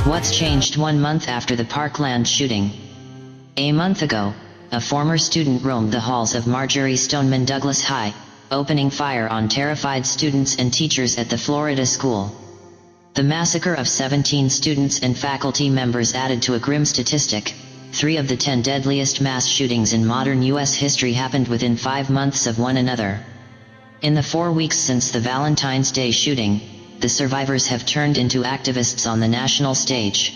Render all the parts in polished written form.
What's changed 1 month after the Parkland shooting? A month ago, a former student roamed the halls of Marjory Stoneman Douglas High, opening fire on terrified students and teachers at the Florida school. The massacre of 17 students and faculty members added to a grim statistic. 3 of the 10 deadliest mass shootings in modern U.S. history happened within 5 months of one another. In the 4 weeks since the Valentine's Day shooting, the survivors have turned into activists on the national stage.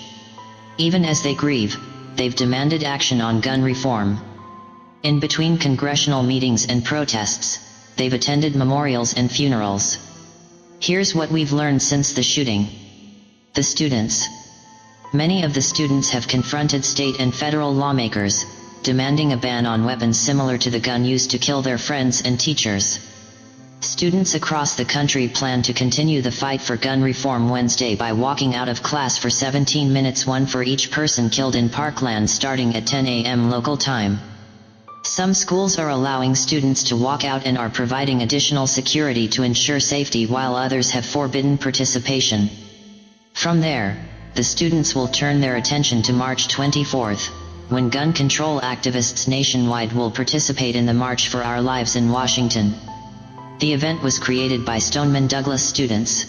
Even as they grieve, they've demanded action on gun reform. In between congressional meetings and protests, they've attended memorials and funerals. Here's what we've learned since the shooting. The students. Many of the students have confronted state and federal lawmakers, demanding a ban on weapons similar to the gun used to kill their friends and teachers. Students across the country plan to continue the fight for gun reform Wednesday by walking out of class for 17 minutes, one for each person killed in Parkland, starting at 10 a.m. local time. Some schools are allowing students to walk out and are providing additional security to ensure safety, while others have forbidden participation. From there, the students will turn their attention to March 24th, when gun control activists nationwide will participate in the March for Our Lives in Washington. The event was created by Stoneman Douglas students.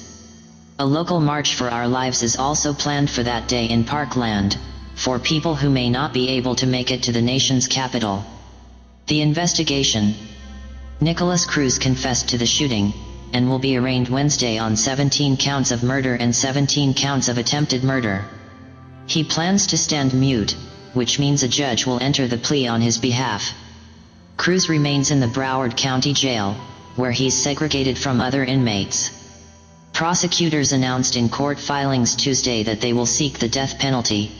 A local March for Our Lives is also planned for that day in Parkland, for people who may not be able to make it to the nation's capital. The investigation. Nicholas Cruz confessed to the shooting, and will be arraigned Wednesday on 17 counts of murder and 17 counts of attempted murder. He plans to stand mute, which means a judge will enter the plea on his behalf. Cruz remains in the Broward County Jail, where he's segregated from other inmates. Prosecutors announced in court filings Tuesday that they will seek the death penalty.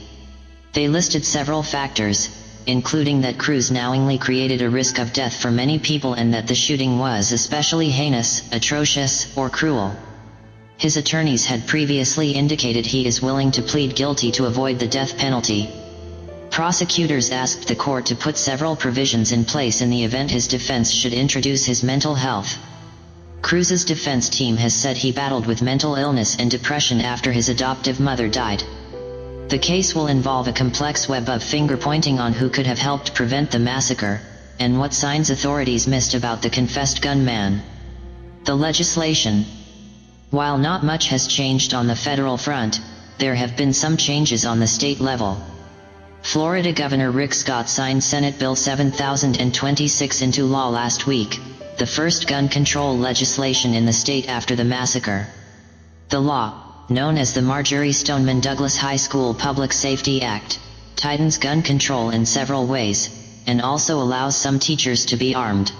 They listed several factors, including that Cruz knowingly created a risk of death for many people and that the shooting was especially heinous, atrocious, or cruel. His attorneys had previously indicated he is willing to plead guilty to avoid the death penalty. Prosecutors asked the court to put several provisions in place in the event his defense should introduce his mental health. Cruz's defense team has said he battled with mental illness and depression after his adoptive mother died. The case will involve a complex web of finger-pointing on who could have helped prevent the massacre, and what signs authorities missed about the confessed gunman. The legislation. While not much has changed on the federal front, there have been some changes on the state level. Florida Governor Rick Scott signed Senate Bill 7026 into law last week, the first gun control legislation in the state after the massacre. The law, known as the Marjory Stoneman Douglas High School Public Safety Act, tightens gun control in several ways, and also allows some teachers to be armed.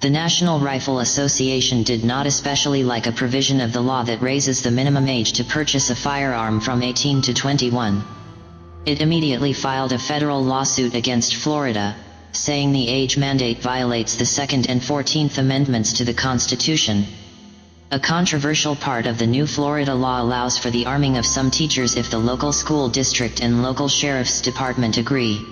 The National Rifle Association did not especially like a provision of the law that raises the minimum age to purchase a firearm from 18 to 21. It immediately filed a federal lawsuit against Florida, saying the age mandate violates the 2nd and 14th Amendments to the Constitution. A controversial part of the new Florida law allows for the arming of some teachers if the local school district and local sheriff's department agree.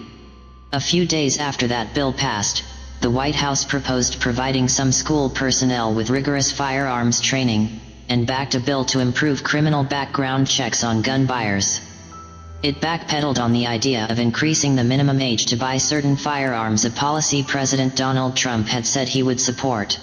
A few days after that bill passed, the White House proposed providing some school personnel with rigorous firearms training, and backed a bill to improve criminal background checks on gun buyers. It backpedaled on the idea of increasing the minimum age to buy certain firearms, a policy President Donald Trump had said he would support.